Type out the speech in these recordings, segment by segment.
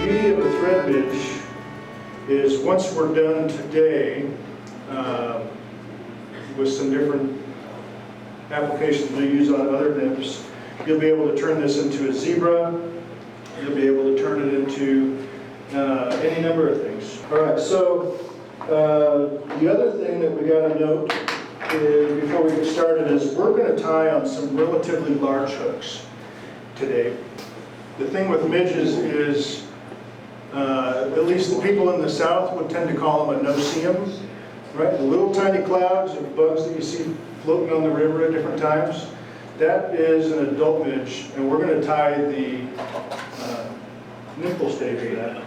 beauty of a thread midge is once we're done today with some different applications we use on other nymphs, you'll be able to turn this into a zebra. You'll be able to turn it into any number of things. All right, so the other thing that we got to note is, before we get started, is we're going to tie on some relatively large hooks today. The thing with midges is, at least the people in the South would tend to call them a no-see-em, right? The little tiny clouds of bugs that you see floating on the river at different times. That is an adult midge, and we're going to tie the nymphal stage of that.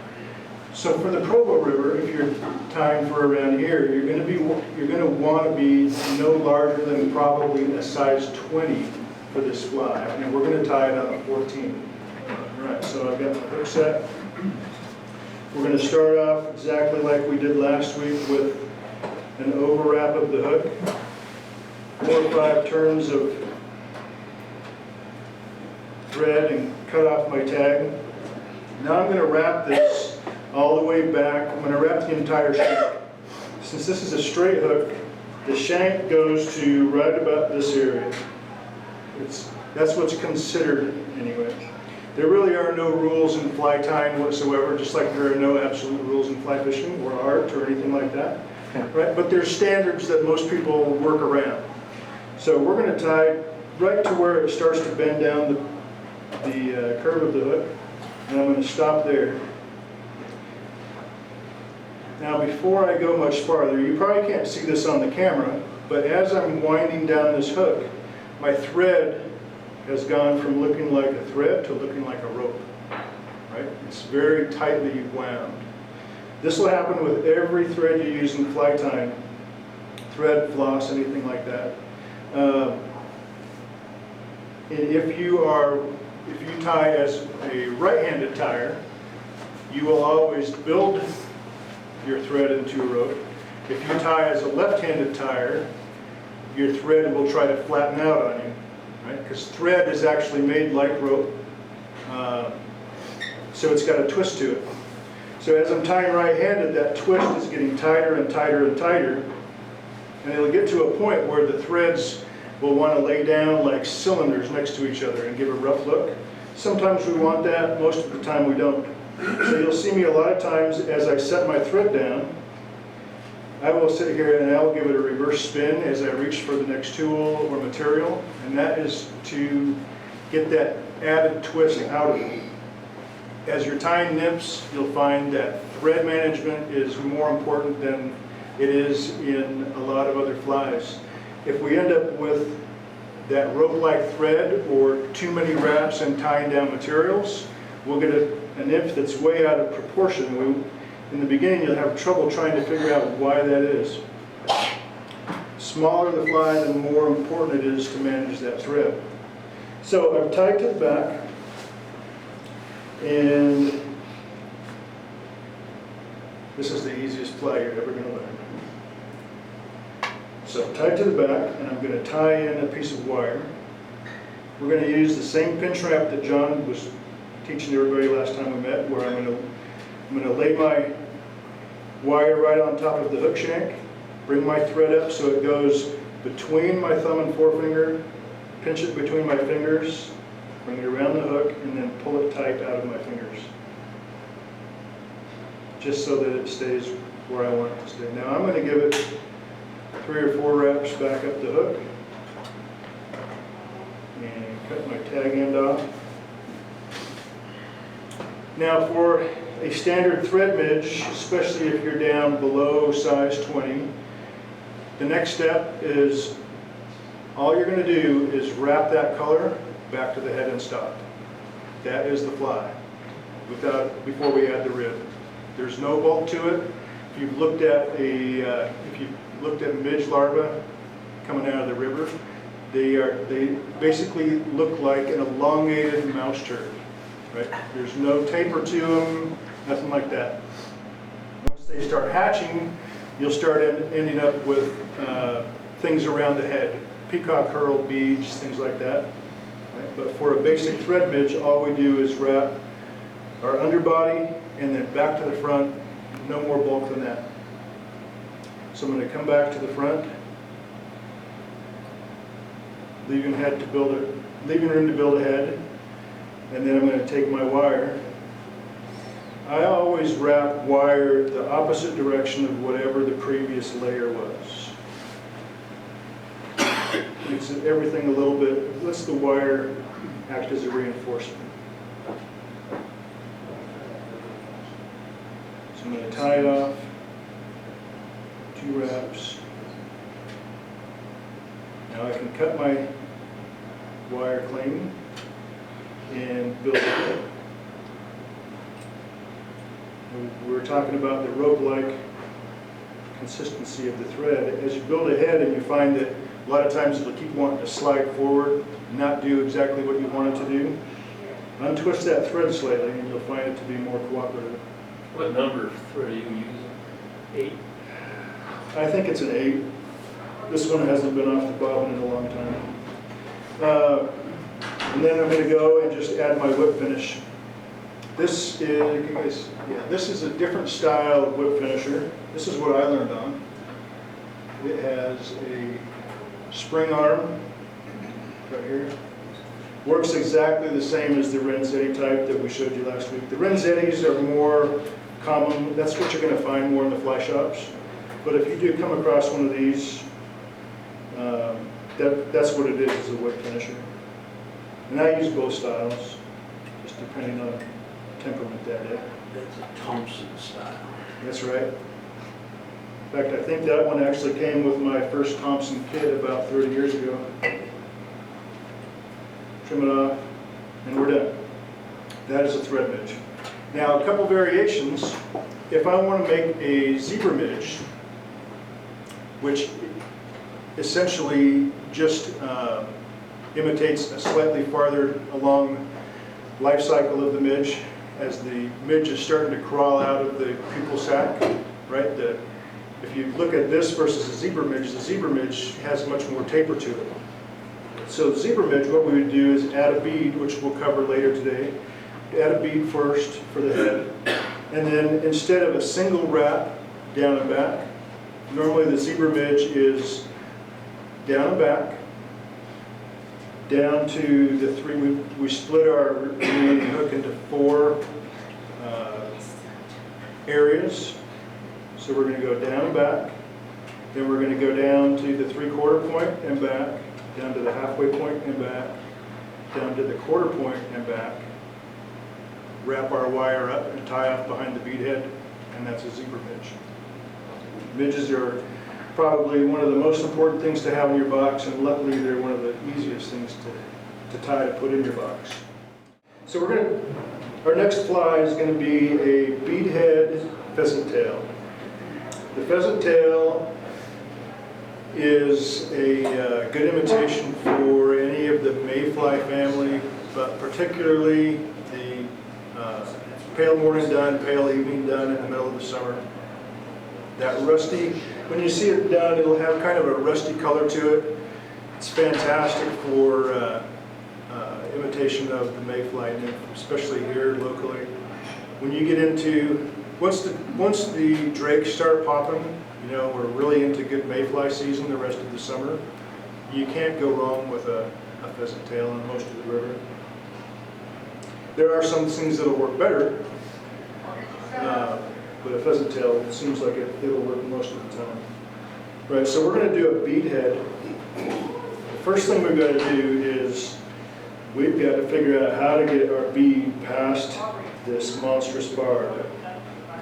So for the Provo River, if you're tying for around here, you're going to want to be no larger than probably a size 20 for this fly, and we're going to tie it on a 14. All right, so I've got my hook set. We're going to start off exactly like we did last week with an overwrap of the hook, 4 or 5 turns of thread, and cut off my tag. Now I'm going to wrap this all the way back. I'm going to wrap the entire shank. Since this is a straight hook, the shank goes to right about this area. That's what's considered anyway. There really are no rules in fly tying whatsoever, just like there are no absolute rules in fly fishing or art or anything like that. Right? But there's standards that most people work around. So we're going to tie right to where it starts to bend down the curve of the hook, and I'm going to stop there. Now before I go much farther, you probably can't see this on the camera, but as I'm winding down this hook, my thread has gone from looking like a thread to looking like a rope, right? It's very tightly wound. This will happen with every thread you use in fly tying, thread, floss, anything like that. If you tie as a right-handed tyer, you will always build your thread into a rope. If you tie as a left-handed tyer, your thread will try to flatten out on you, right? Because thread is actually made like rope, so it's got a twist to it. So as I'm tying right-handed, that twist is getting tighter and tighter and tighter, and it'll get to a point where the threads will want to lay down like cylinders next to each other and give a rough look. Sometimes we want that, most of the time we don't. So you'll see me a lot of times as I set my thread down, I will sit here and I will give it a reverse spin as I reach for the next tool or material, and that is to get that added twist out of it. As you're tying nymphs, you'll find that thread management is more important than it is in a lot of other flies. If we end up with that rope-like thread or too many wraps and tying down materials, we'll get a nymph that's way out of proportion. In the beginning, you'll have trouble trying to figure out why that is. Smaller the fly, the more important it is to manage that thread. So I've tied to the back, and this is the easiest fly you're ever going to learn. So tied to the back, and I'm going to tie in a piece of wire. We're going to use the same pinch wrap that John was teaching everybody last time we met, where I'm going to lay my wire right on top of the hook shank, bring my thread up so it goes between my thumb and forefinger, pinch it between my fingers, bring it around the hook, and then pull it tight out of my fingers, just so that it stays where I want it to stay. Now I'm going to give it 3 or 4 wraps back up the hook, and cut my tag end off. Now for a standard thread midge, especially if you're down below size 20, the next step is all you're going to do is wrap that color back to the head and stop. That is the fly, before we add the rib. There's no bulk to it. If you've looked at midge larvae coming out of the river, they basically look like an elongated mouse turd. Right? There's no taper to them, nothing like that. Once they start hatching, you'll start ending up with things around the head, peacock herald beads, things like that. Right? But for a basic thread midge, all we do is wrap our underbody, and then back to the front, no more bulk than that. So I'm going to come back to the front, leaving room to build a head, and then I'm going to take my wire. I always wrap wire the opposite direction of whatever the previous layer was. Makes everything a little bit, lets the wire act as a reinforcement. So I'm going to tie it off, 2 wraps. Now I can cut my wire clean and build it. We were talking about the rope-like consistency of the thread. As you build a head and you find that a lot of times it'll keep wanting to slide forward, not do exactly what you want it to do, untwist that thread slightly and you'll find it to be more cooperative. What number of thread are you using? 8? I think it's an 8. This one hasn't been off the bobbin in a long time. And then I'm going to go and just add my whip finish. This is a different style of whip finisher. This is what I learned on. It has a spring arm right here. Works exactly the same as the Renzetti type that we showed you last week. The Renzettis are more common. That's what you're going to find more in the fly shops. But if you do come across one of these, that's what it is a whip finisher. And I use both styles, just depending on temperament that day. That's a Thompson style. That's right. In fact, I think that one actually came with my first Thompson kit about 30 years ago. Trim it off, and we're done. That is a thread midge. Now, a couple variations. If I want to make a zebra midge, which essentially just imitates a slightly farther along life cycle of the midge, as the midge is starting to crawl out of the pupal sac, right? If you look at this versus a zebra midge, the zebra midge has much more taper to it. So the zebra midge, what we would do is add a bead, which we'll cover later today. Add a bead first for the head, and then instead of a single wrap down and back, normally the zebra midge is down and back, down to the 3, we split our remaining hook into 4 areas. So we're going to go down and back, then we're going to go down to the 3/4 point and back, down to the halfway point and back, down to the 1/4 point and back, wrap our wire up and tie off behind the bead head, and that's a zebra midge. Midges are probably one of the most important things to have in your box, and luckily they're one of the easiest things to tie to put in your box. So our next fly is going to be a bead head pheasant tail. The pheasant tail is a good imitation for any of the mayfly family, but particularly the pale morning dun, pale evening dun in the middle of the summer. That rusty, when you see it done, it'll have kind of a rusty color to it. It's fantastic for imitation of the mayfly nymph, especially here locally. When you get into, once the drakes start popping, you know, we're really into good mayfly season the rest of the summer. You can't go wrong with a pheasant tail on most of the river. There are some things that'll work better, but a pheasant tail, it seems like it'll work most of the time. Right, so we're going to do a bead head. The first thing we've got to do is we've got to figure out how to get our bead past this monstrous barb.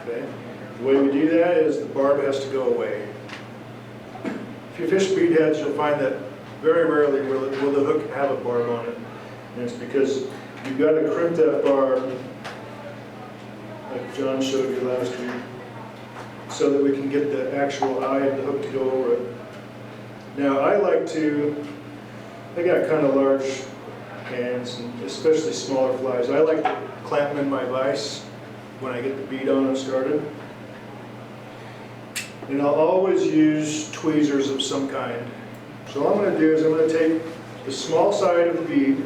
Okay? The way we do that is the barb has to go away. If you fish bead heads, you'll find that very rarely will the hook have a barb on it. And it's because you've got to crimp that barb, like John showed you last week, so that we can get the actual eye of the hook to go over it. Now I got kind of large hands, and especially smaller flies. I like to clamp them in my vise when I get the bead on and started. And I'll always use tweezers of some kind. So all I'm going to do is I'm going to take the small side of the bead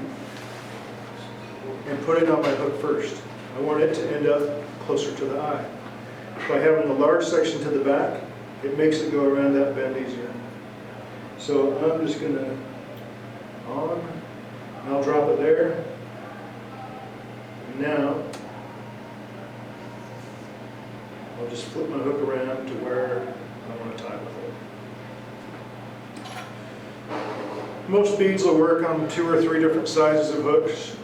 and put it on my hook first. I want it to end up closer to the eye. By having the large section to the back, it makes it go around that bend easier. So I'm just going to on, and I'll drop it there. And now, I'll just flip my hook around to where I want to tie with it. Most beads will work on 2 or 3 different sizes of hooks.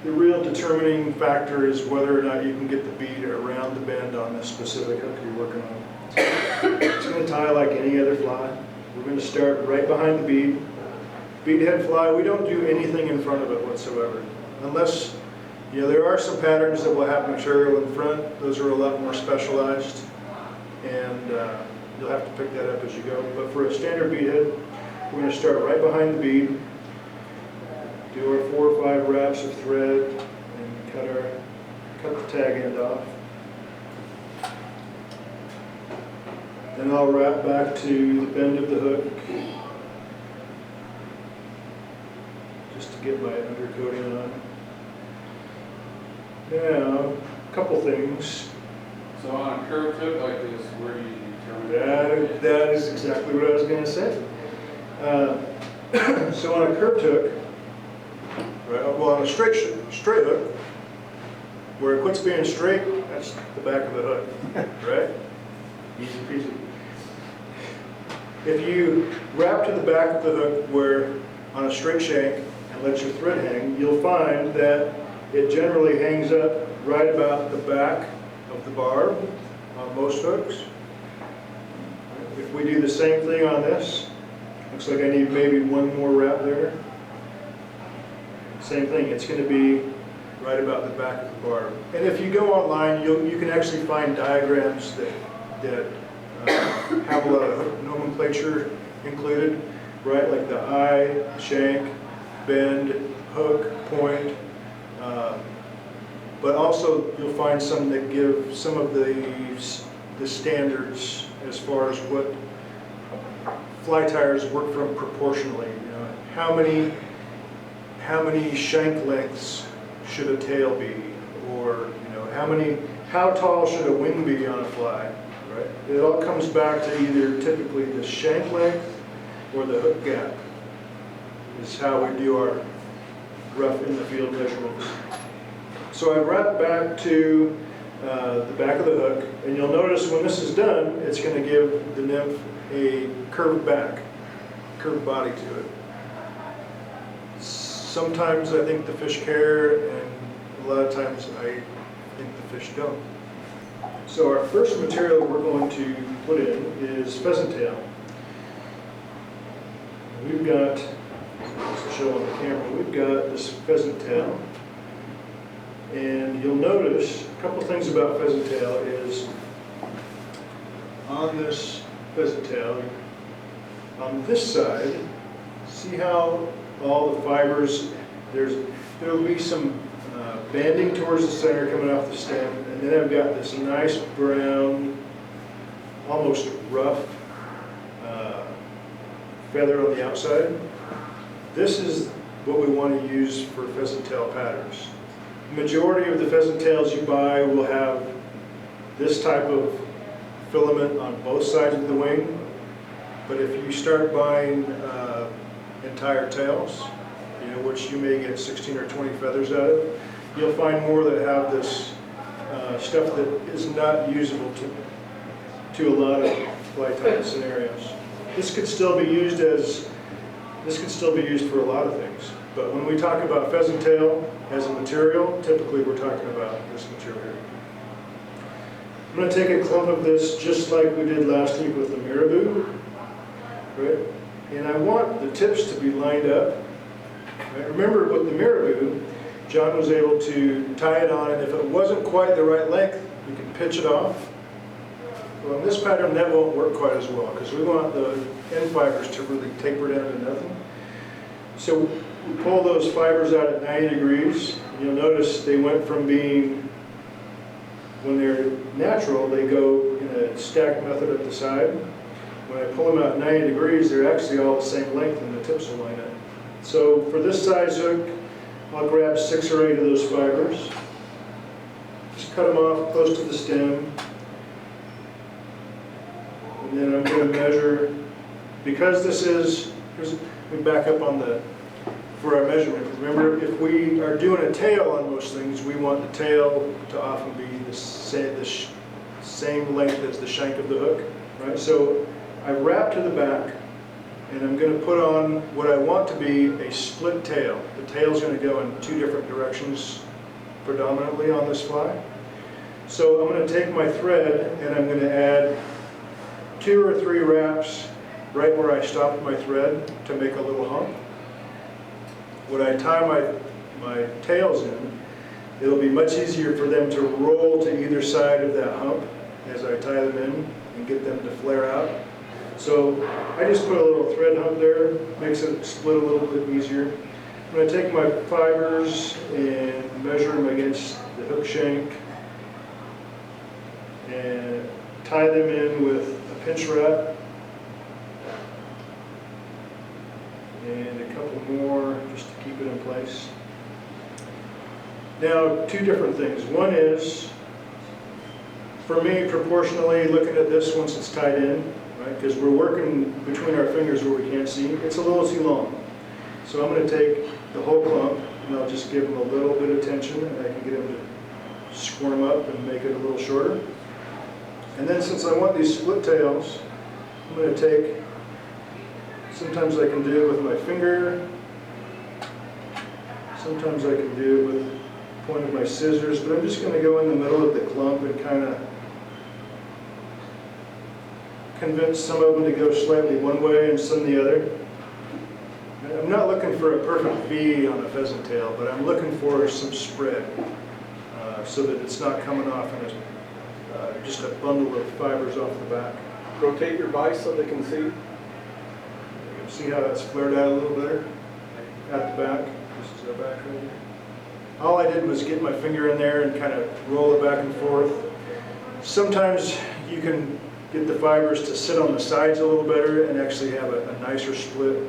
The real determining factor is whether or not you can get the bead around the bend on this specific hook you're working on. It's going to tie like any other fly. We're going to start right behind the bead. Bead head fly, we don't do anything in front of it whatsoever. Unless, you know, there are some patterns that will have material in front. Those are a lot more specialized. And you'll have to pick that up as you go. But for a standard bead head, we're going to start right behind the bead. Do our 4 or 5 wraps of thread and cut the tag end off. Then I'll wrap back to the bend of the hook just to get my undercoating on. Now, a couple things. So on a curved hook like this, where do you determine That is exactly what I was going to say. So on a curved hook, right, well, on a straight hook, where it quits being straight, that's the back of the hook, right? Easy peasy. If you wrap to the back of the hook where on a straight shank and let your thread hang, you'll find that it generally hangs up right about the back of the barb on most hooks. If we do the same thing on this, looks like I need maybe 1 more wrap there. Same thing, it's going to be right about the back of the barb. And if you go online, you can actually find diagrams that have a lot of hook nomenclature included, right? Like the eye, shank, bend, hook, point. But also you'll find some that give some of the standards as far as what fly tiers work from proportionally. You know, how many shank lengths should a tail be, or you know, how tall should a wing be on a fly, right? It all comes back to either typically the shank length or the hook gap is how we do our rough in the field measurements. So I wrap back to the back of the hook, and you'll notice when this is done, it's going to give the nymph a curved back, curved body to it. Sometimes I think the fish care, and a lot of times I think the fish don't. So our first material we're going to put in is pheasant tail. We've got, just to show on the camera, we've got this pheasant tail. And you'll notice a couple things about pheasant tail is on this pheasant tail, on this side, see how all the fibers, there'll be some banding towards the center coming off the stem, and then I've got this nice brown, almost rough feather on the outside. This is what we want to use for pheasant tail patterns. The majority of the pheasant tails you buy will have this type of filament on both sides of the wing, but if you start buying entire tails, you know, which you may get 16 or 20 feathers out of, you'll find more that have this stuff that is not usable to a lot of fly tying scenarios. This could still be used for a lot of things, but when we talk about pheasant tail as a material, typically we're talking about this material here. I'm going to take a clump of this just like we did last week with the marabou, right? And I want the tips to be lined up. Right? Remember with the marabou, John was able to tie it on, and if it wasn't quite the right length, we can pitch it off. Well, in this pattern, that won't work quite as well because we want the end fibers to really taper down to nothing. So we pull those fibers out at 90 degrees. And you'll notice they went from being, when they're natural, they go in a stacked method at the side. When I pull them out 90 degrees, they're actually all the same length and the tips will line up. So for this size hook, I'll grab 6 or 8 of those fibers. Just cut them off close to the stem. And then I'm going to measure, because this is, let me back up on for our measurement. Remember, if we are doing a tail on most things, we want the tail to often be the same length as the shank of the hook, right? So I wrap to the back, and I'm going to put on what I want to be a split tail. The tail's going to go in 2 different directions predominantly on this fly. So I'm going to take my thread and I'm going to add 2 or 3 wraps right where I stopped my thread to make a little hump. When I tie my tails in, it'll be much easier for them to roll to either side of that hump as I tie them in and get them to flare out. So I just put a little thread hump there, makes it split a little bit easier. I'm going to take my fibers and measure them against the hook shank and tie them in with a pinch wrap and a couple more just to keep it in place. Now, 2 different things. One is, for me, proportionally, looking at this once it's tied in, right? Because we're working between our fingers where we can't see. It's a little too long. So I'm going to take the whole clump and I'll just give them a little bit of tension and I can get them to squirm up and make it a little shorter. And then since I want these split tails, I'm going to take, sometimes I can do it with my finger, sometimes I can do it with the point of my scissors, but I'm just going to go in the middle of the clump and kind of convince some of them to go slightly one way and some the other. I'm not looking for a perfect V on a pheasant tail, but I'm looking for some spread so that it's not coming off in just a bundle of fibers off the back. Rotate your vise so they can see. You can see how it's flared out a little better at the back. This is our back right here. All I did was get my finger in there and kind of roll it back and forth. Sometimes you can get the fibers to sit on the sides a little better and actually have a nicer split.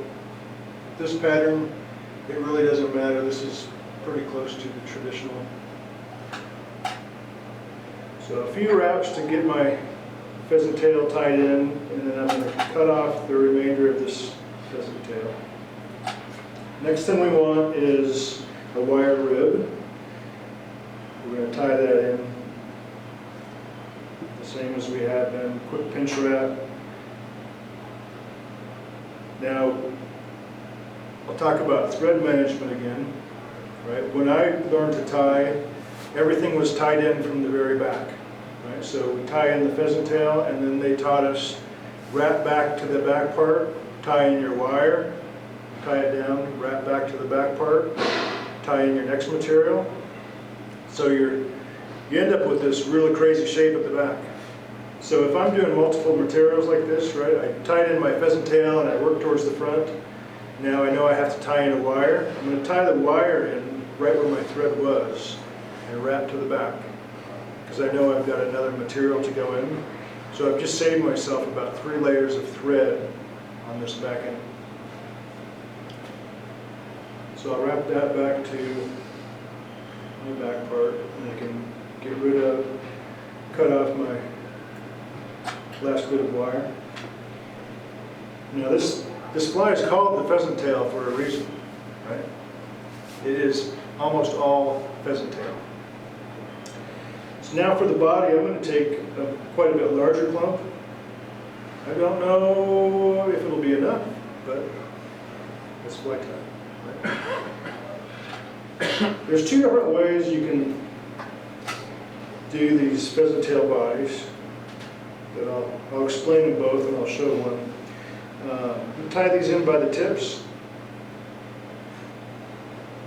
This pattern, it really doesn't matter. This is pretty close to the traditional. So a few wraps to get my pheasant tail tied in, and then I'm going to cut off the remainder of this pheasant tail. Next thing we want is a wire rib. We're going to tie that in the same as we had been. Quick pinch wrap. Now, I'll talk about thread management again. Right? When I learned to tie, everything was tied in from the very back. Right? So we tie in the pheasant tail, and then they taught us wrap back to the back part, tie in your wire, tie it down, wrap back to the back part, tie in your next material. So you end up with this really crazy shape at the back. So if I'm doing multiple materials like this, right, I tied in my pheasant tail and I work towards the front. Now I know I have to tie in a wire. I'm going to tie the wire in right where my thread was and wrap to the back, because I know I've got another material to go in. So I've just saved myself about 3 layers of thread on this back end. So I'll wrap that back to my back part, and I can get rid of, cut off my last bit of wire. Now this fly is called the pheasant tail for a reason, right? It is almost all pheasant tail. So now for the body, I'm going to take quite a bit larger clump. I don't know if it'll be enough, but it's fly time. Right? There's 2 different ways you can do these pheasant tail bodies. But I'll explain them both and I'll show one. Tie these in by the tips.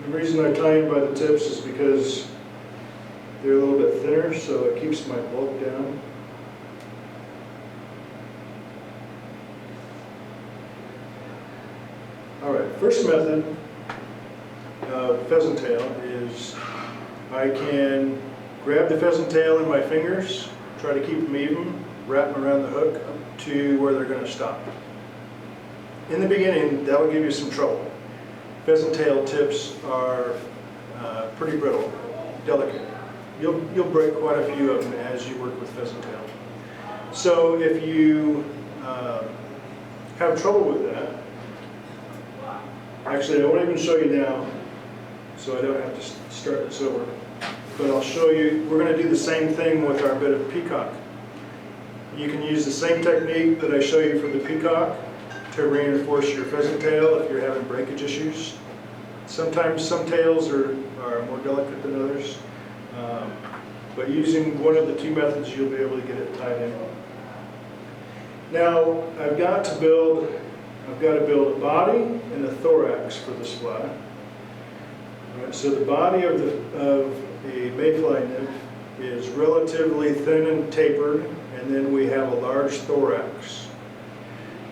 The reason I tie in by the tips is because they're a little bit thinner, so it keeps my bulk down. All right, first method of pheasant tail is I can grab the pheasant tail in my fingers, try to keep them even, wrap them around the hook up to where they're going to stop. In the beginning, that'll give you some trouble. Pheasant tail tips are pretty brittle, delicate. You'll break quite a few of them as you work with pheasant tail. So if you have trouble with that, actually I won't even show you now, so I don't have to start this over. But I'll show you, we're going to do the same thing with our bit of peacock. You can use the same technique that I show you for the peacock to reinforce your pheasant tail if you're having breakage issues. Sometimes some tails are more delicate than others, but using one of the two methods you'll be able to get it tied in. Now I've got to build a body and a thorax for this fly. All right, so the body of a mayfly nymph is relatively thin and tapered, and then we have a large thorax.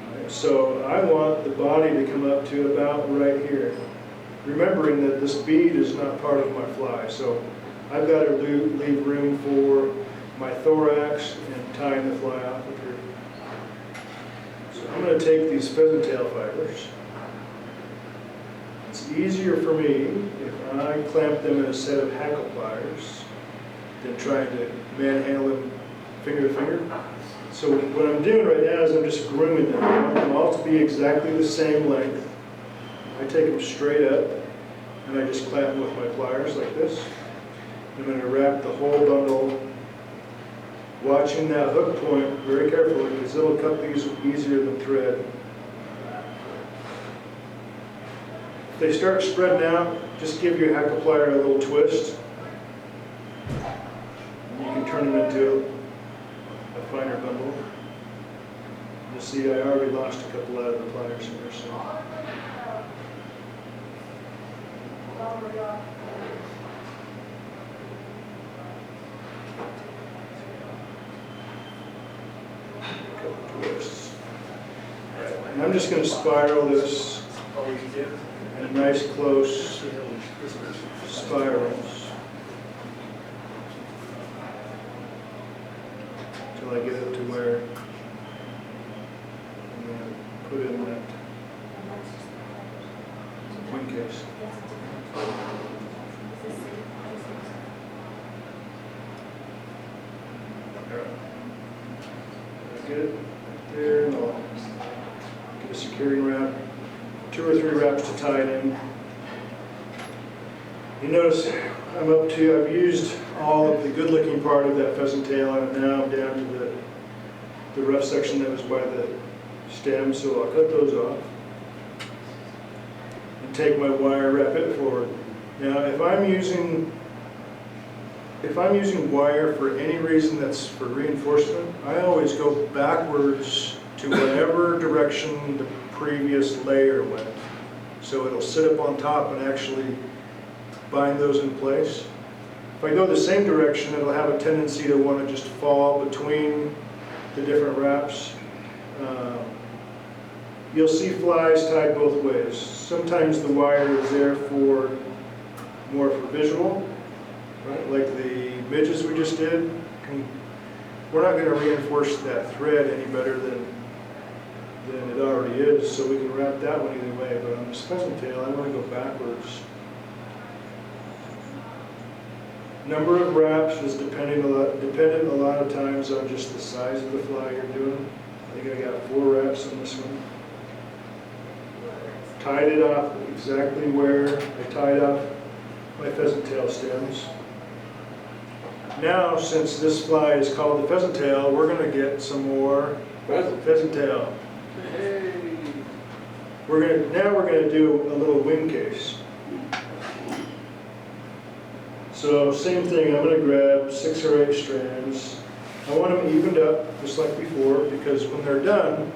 All right, so I want the body to come up to about right here, remembering that this bead is not part of my fly, so I've got to leave room for my thorax and tying the fly off of here. So I'm going to take these pheasant tail fibers. It's easier for me if I clamp them in a set of hackle pliers than trying to manhandle them finger to finger. So what I'm doing right now is I'm just grooming them. I want them all to be exactly the same length. I take them straight up and I just clamp them with my pliers like this. I'm going to wrap the whole bundle, watching that hook point very carefully because it'll cut these easier than thread. If they start spreading out, just give your hackle plier a little twist. And you can turn them into a finer bundle. You'll see I already lost a couple out of the pliers here. So. Twists. And I'm just going to spiral this in nice close spirals until I get it to where I'm going to put in that wing case. Get it there, and I'll get a securing wrap, 2 or 3 wraps to tie it in. You notice I've used all of the good looking part of that pheasant tail, and now I'm down to the rough section that was by the stem, so I'll cut those off and take my wire, wrap it forward. Now if I'm using wire for any reason that's for reinforcement, I always go backwards to whatever direction the previous layer went. So it'll sit up on top and actually bind those in place. If I go the same direction, it'll have a tendency to want to just fall between the different wraps. You'll see flies tied both ways. Sometimes the wire is there more for visual. Right, like the midges we just did, we're not going to reinforce that thread any better than it already is, so we can wrap that one either way. But on this pheasant tail, I want to go backwards. Number of wraps is dependent a lot of times on just the size of the fly you're doing. I think I got 4 wraps on this one. Tied it off exactly where I tied off my pheasant tail stems. Now, since this fly is called the pheasant tail, we're going to get some more pheasant tail. Hey. Now we're going to do a little wing case. So same thing, I'm going to grab 6 or 8 strands. I want them evened up just like before, because when they're done,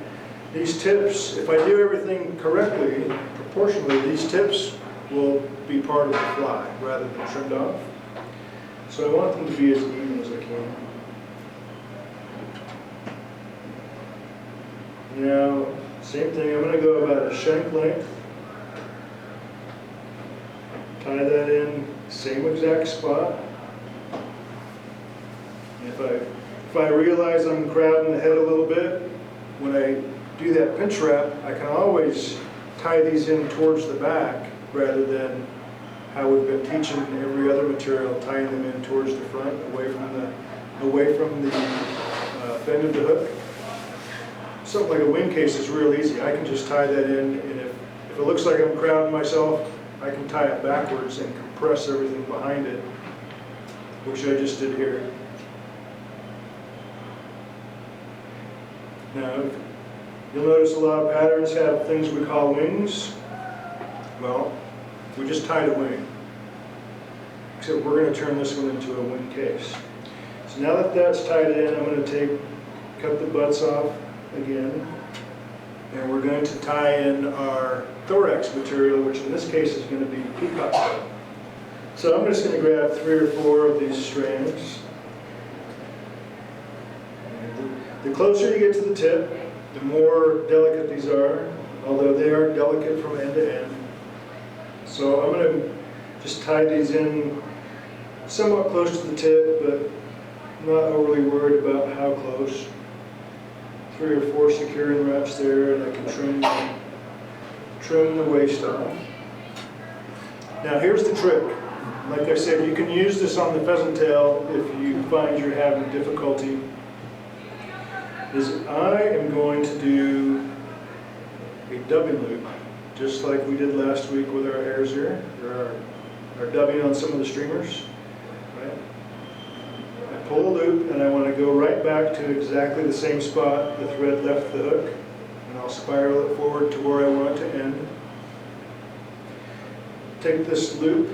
these tips, if I do everything correctly, proportionally, these tips will be part of the fly rather than trimmed off. So I want them to be as even as I can. Now, same thing, I'm going to go about a shank length. Tie that in, same exact spot. And if I realize I'm crowding the head a little bit, when I do that pinch wrap, I can always tie these in towards the back rather than how we've been teaching every other material, tying them in towards the front, away from the bend of the hook. Something like a wing case is real easy. I can just tie that in, and if it looks like I'm crowding myself, I can tie it backwards and compress everything behind it, which I just did here. Now, you'll notice a lot of patterns have things we call wings. Well, we just tied a wing. Except we're going to turn this one into a wing case. So now that that's tied in, I'm going to cut the butts off again. And we're going to tie in our thorax material, which in this case is going to be peacock thread. So I'm just going to grab 3 or 4 of these strands. The closer you get to the tip, the more delicate these are, although they are delicate from end to end. So I'm going to just tie these in somewhat close to the tip, but not overly worried about how close. 3 or 4 securing wraps there, and I can trim the waist off. Now here's the trick. Like I said, you can use this on the pheasant tail if you find you're having difficulty. I am going to do a dubbing loop, just like we did last week with our hares here. There are dubbing on some of the streamers. Right? I pull the loop, and I want to go right back to exactly the same spot the thread left the hook, and I'll spiral it forward to where I want it to end. Take this loop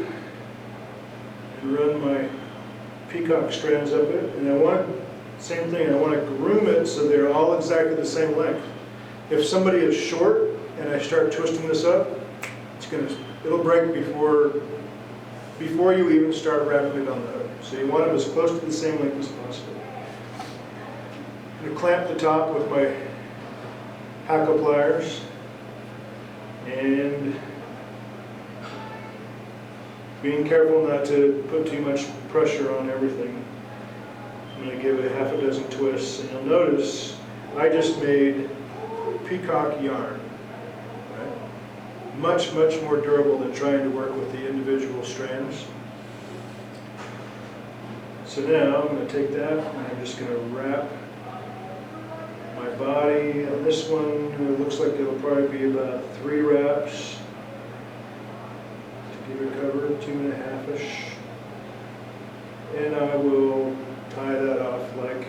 and run my peacock strands up it, and I want same thing, I want to groom it so they're all exactly the same length. If somebody is short and I start twisting this up, it'll break before you even start wrapping it on the hook. So you want them as close to the same length as possible. I'm going to clamp the top with my hackle pliers and being careful not to put too much pressure on everything. I'm going to give it a half a dozen twists, and you'll notice I just made peacock yarn. Right? Much, much more durable than trying to work with the individual strands. So now I'm going to take that and I'm just going to wrap my body on this one. It looks like it'll probably be about 3 wraps to give it cover, 2.5-ish. And I will tie that off like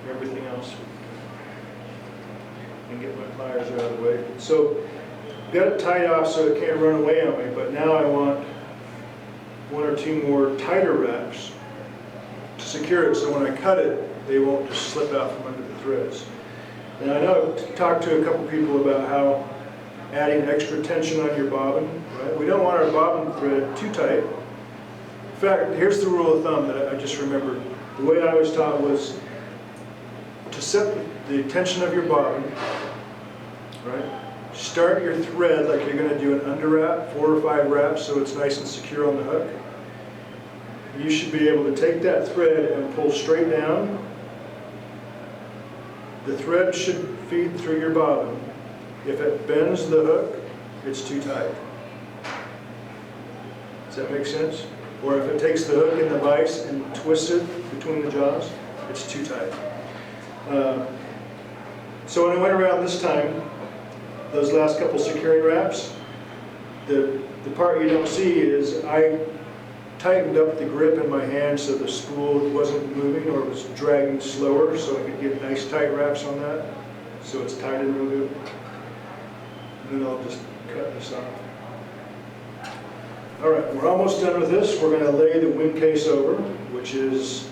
everything else and get my pliers out of the way. So got it tied off so it can't run away on me, but now I want 1 or 2 more tighter wraps to secure it so when I cut it, they won't just slip out from under the threads. And I know I've talked to a couple people about how adding extra tension on your bobbin, right? We don't want our bobbin thread too tight. In fact, here's the rule of thumb that I just remembered. The way I was taught was to set the tension of your bobbin, right? Start your thread like you're going to do an under wrap, 4 or 5 wraps, so it's nice and secure on the hook. You should be able to take that thread and pull straight down. The thread should feed through your bobbin. If it bends the hook, it's too tight. Does that make sense? Or if it takes the hook in the vise and twists it between the jaws, it's too tight. So when I went around this time, those last couple securing wraps, the part you don't see is I tightened up the grip in my hand so the spool wasn't moving or was dragging slower, so I could get nice tight wraps on that, so it's tied in real good. And then I'll just cut this off. All right, we're almost done with this. We're going to lay the wing case over, which is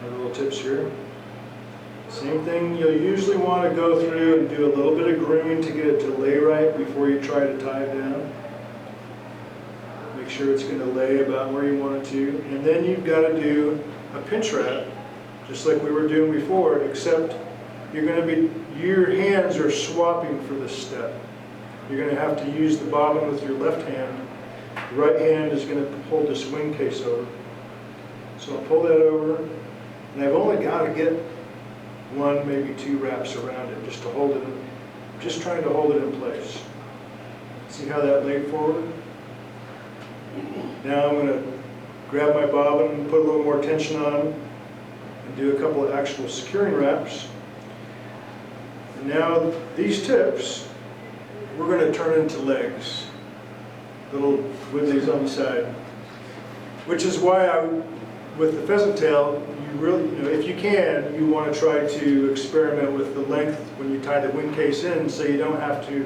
my little tips here. Same thing, you'll usually want to go through and do a little bit of grooming to get it to lay right before you try to tie it down. Make sure it's going to lay about where you want it to. And then you've got to do a pinch wrap, just like we were doing before, except your hands are swapping for this step. You're going to have to use the bobbin with your left hand. The right hand is going to hold this wing case over. So I'll pull that over, and I've only got to get 1, maybe 2 wraps around it just to hold it, just trying to hold it in place. See how that laid forward? Now I'm going to grab my bobbin, put a little more tension on, and do a couple of actual securing wraps. And now these tips, we're going to turn into legs, little wibblies on the side. Which is why with the pheasant tail, you really, if you can, you want to try to experiment with the length when you tie the wing case in, so you don't have to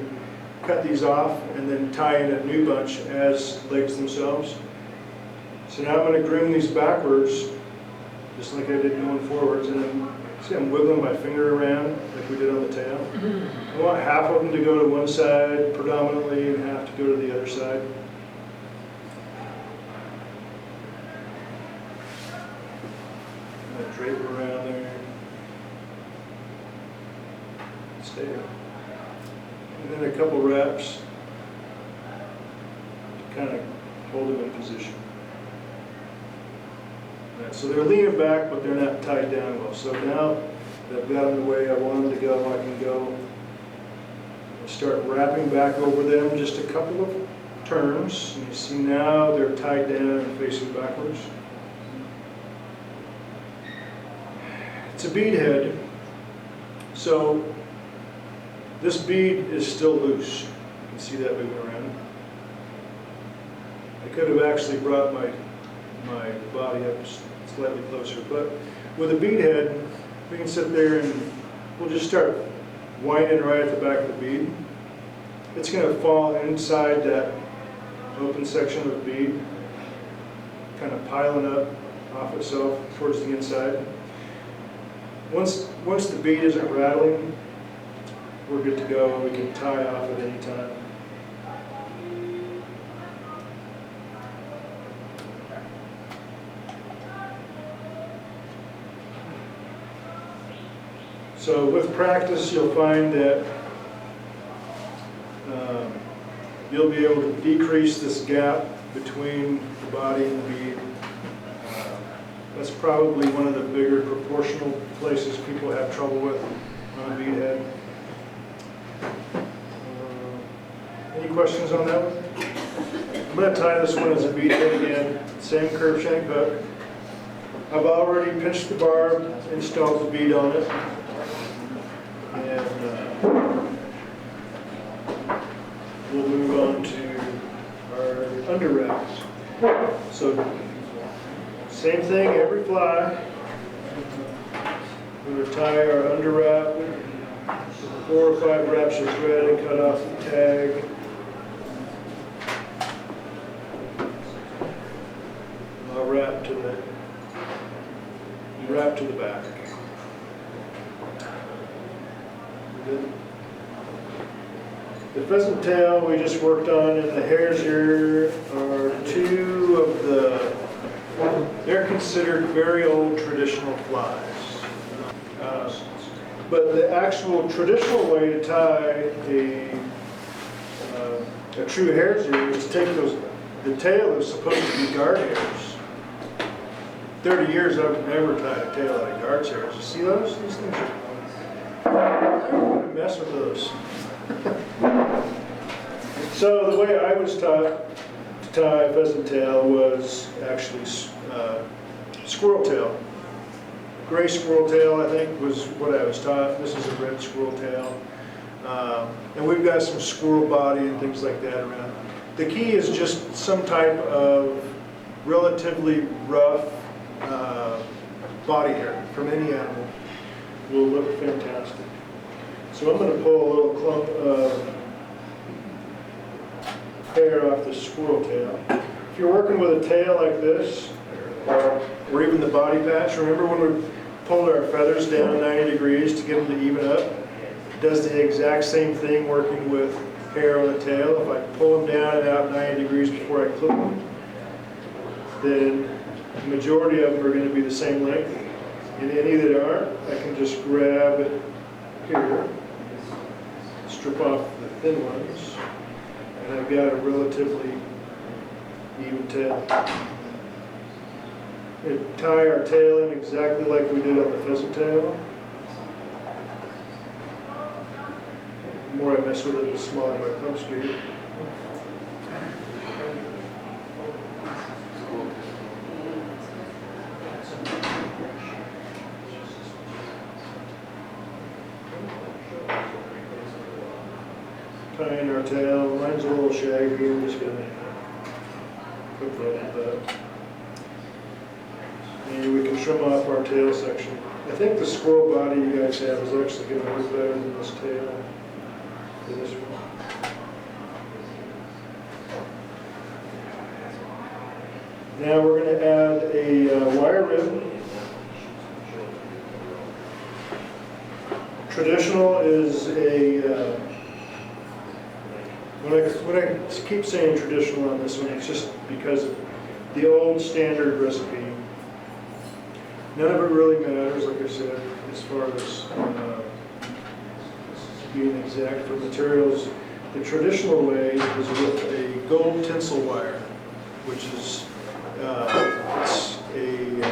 cut these off and then tie in a new bunch as legs themselves. So now I'm going to groom these backwards, just like I did going forwards, and then see I'm wiggling my finger around like we did on the tail. I want half of them to go to one side predominantly and half to go to the other side. I'm going to drape it around there. Stay there. And then a couple wraps to kind of hold them in position. Right, so they're leaning back, but they're not tied down well. So now that I've got them the way I want them to go, I can go and start wrapping back over them just a couple of turns. And you see now they're tied down and facing backwards. It's a bead head, so this bead is still loose. You can see that moving around. I could have actually brought my body up slightly closer, but with a bead head, we can sit there and we'll just start winding right at the back of the bead. It's going to fall inside that open section of the bead, kind of piling up off itself towards the inside. Once the bead isn't rattling, we're good to go. We can tie off at any time. So with practice, you'll find that you'll be able to decrease this gap between the body and the bead. That's probably one of the bigger proportional places people have trouble with on a bead head. Any questions on that one? I'm going to tie this one as a bead head again. Same curve shank hook. I've already pinched the barb, installed the bead on it. And we'll move on to our under wraps. So same thing, every fly. We're going to tie our under wrap, 4 or 5 wraps of thread and cut off the tag. I'll wrap to the back. Good. The pheasant tail we just worked on in the hare's ear are 2 of the, they're considered very old traditional flies. But the actual traditional way to tie a true hare's ear is to take the tail is supposed to be guard hairs. 30 years I've never tied a tail out of guard's hairs. You see those? These things are, I don't want to mess with those. So the way I was taught to tie a pheasant tail was actually squirrel tail. Gray squirrel tail, I think, was what I was taught. This is a red squirrel tail. And we've got some squirrel body and things like that around. The key is just some type of relatively rough body hair from any animal will look fantastic. So I'm going to pull a little clump of hair off the squirrel tail. If you're working with a tail like this, or even the body patch, remember when we pulled our feathers down 90 degrees to get them to even up? It does the exact same thing working with hair on the tail. If I pull them down and out 90 degrees before I clip them, then the majority of them are going to be the same length. And any that aren't, I can just grab it here, strip off the thin ones, and I've got a relatively even tail. We're going to tie our tail in exactly like we did on the pheasant tail. The more I mess with it, the smaller my clumps get. tying our tail. Mine's a little shaggy, I'm just gonna cook that with that. And we can trim off our tail section. I think the squirrel body you guys have is actually gonna work better than this tail. Than this one. Now we're going to add a wire rib. Traditional is a, when I keep saying traditional on this one, it's just because of the old standard recipe. None of it really matters, like I said, as far as being exact for materials. The traditional way is with a gold tinsel wire, which is it's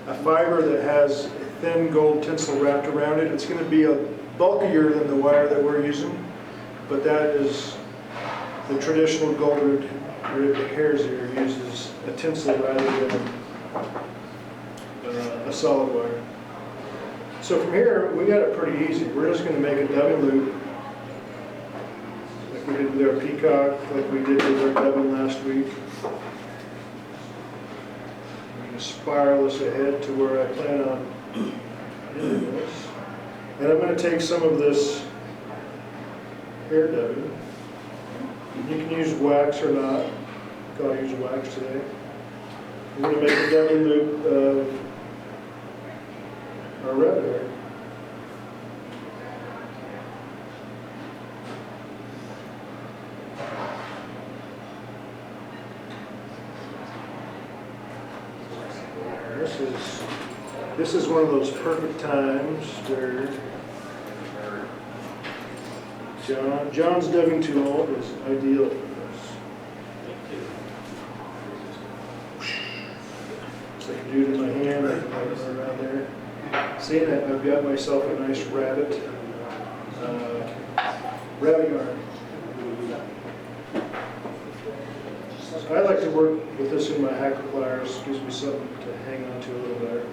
a fiber that has a thin gold tinsel wrapped around it. It's going to be bulkier than the wire that we're using, but that is the traditional gold ribbed hares ear uses a tinsel rather than a solid wire. So from here, we got it pretty easy. We're just going to make a dubbing loop, like we did with our peacock, like we did with our dubbing last week. Spiral this ahead to where I plan on doing this. And I'm going to take some of this hair dubbing. You can use wax or not. I'll use wax today. I'm going to make a dubbing loop of our red hair. This is one of those perfect times where John's dubbing tool is ideal for this. So I can do it in my hand, I can put it around there. See that I've got myself a nice rabbit yarn. So I like to work with this in my hacker pliers. Gives me something to hang on to a little better.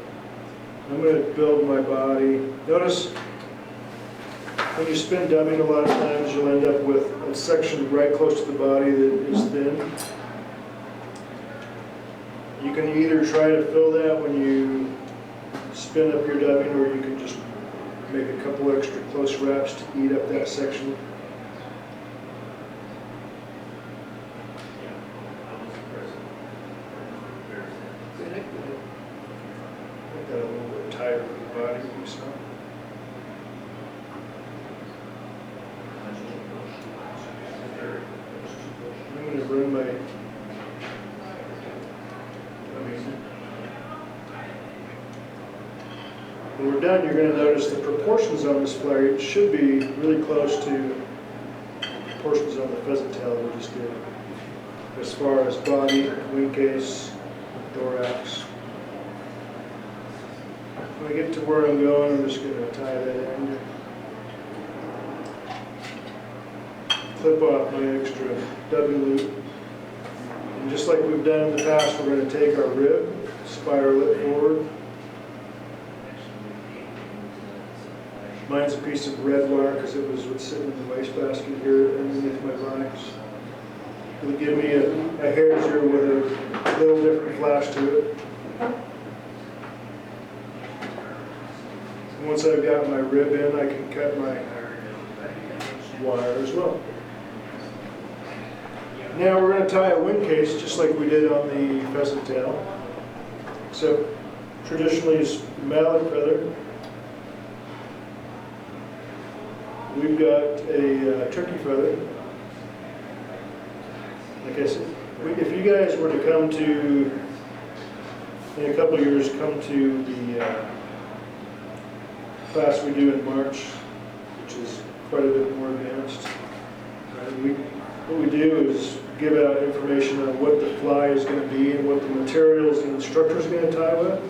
I'm going to build my body. Notice when you spin dubbing, a lot of times you'll end up with a section right close to the body that is thin. You can either try to fill that when you spin up your dubbing, or you can just make a couple extra close wraps to eat up that section. Got a little bit tighter with the body, so. I'm going to run my, when we're done, you're going to notice the proportions on this flare should be really close to the proportions on the pheasant tail we just did, as far as body, wing case, thorax. When I get to where I'm going, I'm just going to tie that end. Clip off my extra dubbing loop. And just like we've done in the past, we're going to take our rib, spiral it forward. Mine's a piece of red wire because it was what's sitting in the wastebasket here underneath my vines. It'll give me a hare's ear with a little different flash to it. Once I've got my rib in, I can cut my wire as well. Now we're going to tie a wing case just like we did on the pheasant tail, except traditionally it's mallard feather. We've got a turkey feather. Like I said, if you guys were to come to, in a couple of years, come to the class we do in March, which is quite a bit more advanced. What we do is give out information on what the fly is going to be and what the materials the instructor is going to tie with.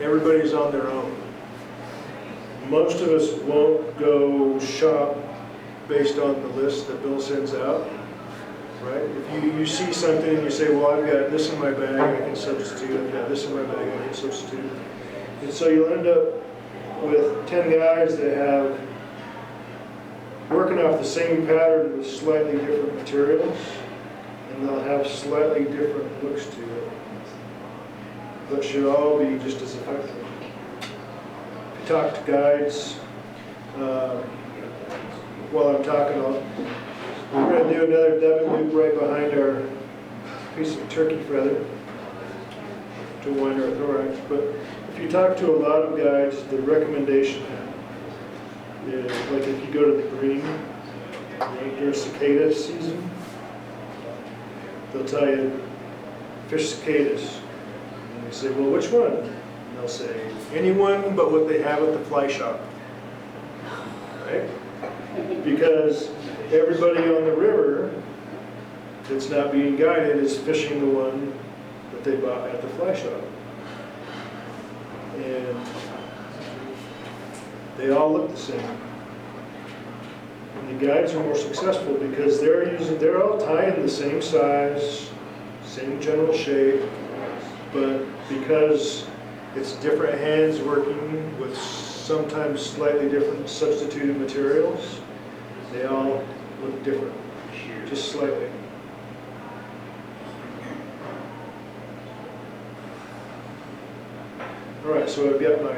Everybody's on their own. Most of us won't go shop based on the list that Bill sends out. Right? If you see something and you say, well, I've got this in my bag, I can substitute. I've got this in my bag, I can substitute. And so you'll end up with 10 guys that have working off the same pattern with slightly different materials, and they'll have slightly different looks to it, but should all be just as effective. If you talk to guides, while I'm talking, we're going to do another dubbing loop right behind our piece of turkey feather to wind our thorax. But if you talk to a lot of guides, the recommendation is, like if you go to the green, during cicada season, they'll tell you, fish cicadas. And you say, well, which one? And they'll say, anyone but what they have at the fly shop. Right? Because everybody on the river that's not being guided is fishing the one that they bought at the fly shop. And they all look the same. And the guides are more successful because they're all tying the same size, same general shape, but because it's different hands working with sometimes slightly different substituted materials, they all look different, just slightly. All right, so I've got my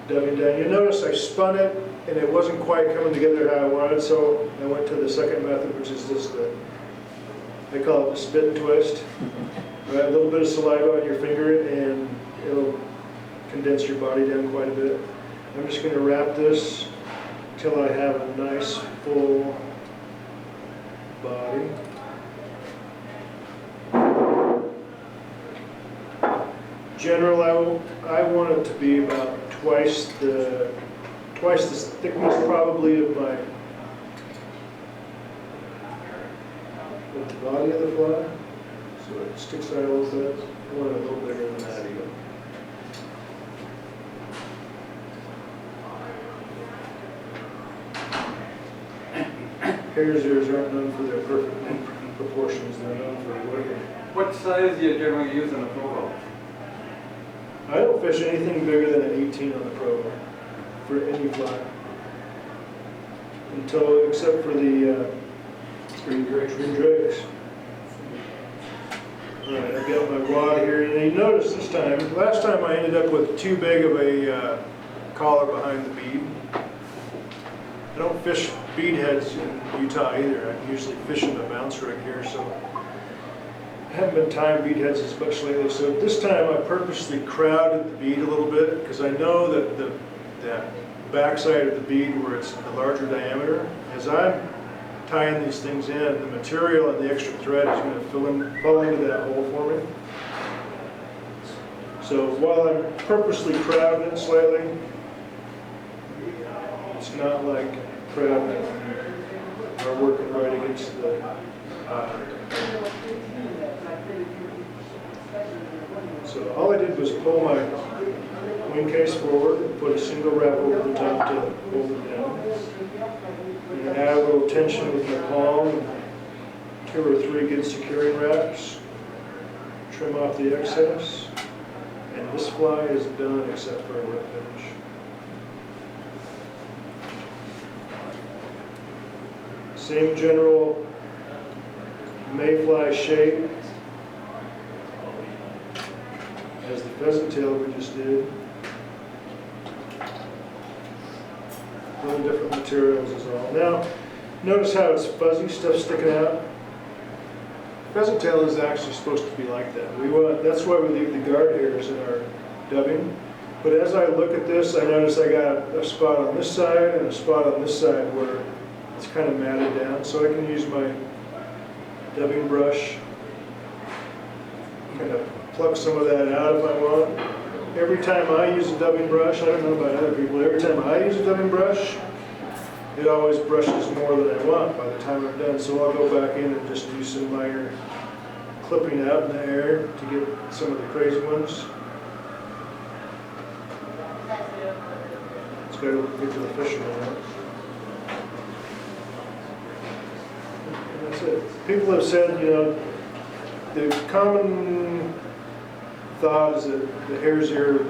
dubbing done. You notice I spun it and it wasn't quite coming together how I wanted, so I went to the second method, which is this, I call it the spit and twist. Right, a little bit of saliva on your finger and it'll condense your body down quite a bit. I'm just going to wrap this till I have a nice full body. General, I want it to be about twice the thickness probably of the body of the fly, so it sticks out a little bit. I want it a little bigger than that even. Hares ears aren't known for their perfect proportions, they're known for working. What size do you generally use in a provo? I don't fish anything bigger than an 18 on the provo for any fly, except for the green drakes. All right, I've got my rod here, and you notice this time, last time I ended up with too big of a collar behind the bead. I don't fish bead heads in Utah either. I'm usually fishing the bounce rig here, so I haven't been tying bead heads as much lately. So this time I purposely crowded the bead a little bit because I know that that backside of the bead where it's the larger diameter, as I'm tying these things in, the material and the extra thread is going to fall into that hole for me. So while I'm purposely crowding it slightly, it's not like crowding it or working right against the So all I did was pull my wing case forward and put a single wrap over the top to hold it down. And add a little tension with my palm, 2 or 3 good securing wraps, trim off the excess, and this fly is done except for a wet finish. Same general mayfly shape as the pheasant tail we just did. Little different materials is all. Now, notice how it's fuzzy stuff sticking out. Pheasant tail is actually supposed to be like that. That's why we leave the guard hairs in our dubbing. But as I look at this, I notice I got a spot on this side and a spot on this side where it's kind of matted down. So I can use my dubbing brush, kind of pluck some of that out if I want. Every time I use a dubbing brush, I don't know about other people, every time I use a dubbing brush, it always brushes more than I want by the time I'm done. So I'll go back in and just do some minor clipping out in the air to get some of the crazy ones. It's got to look good to the fisherman, right? And that's it. People have said, you know, the common thought is that the hare's ear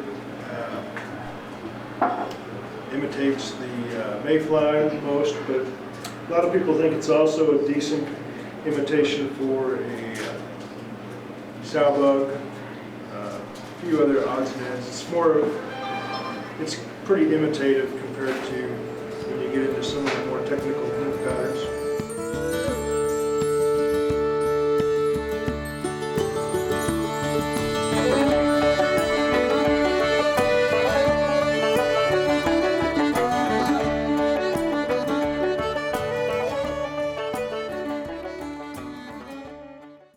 imitates the mayfly most, but A lot of people think it's also a decent imitation for a sow bug, a few other odds and ends. It's pretty imitative compared to when you get into some of the more technical nymph patterns.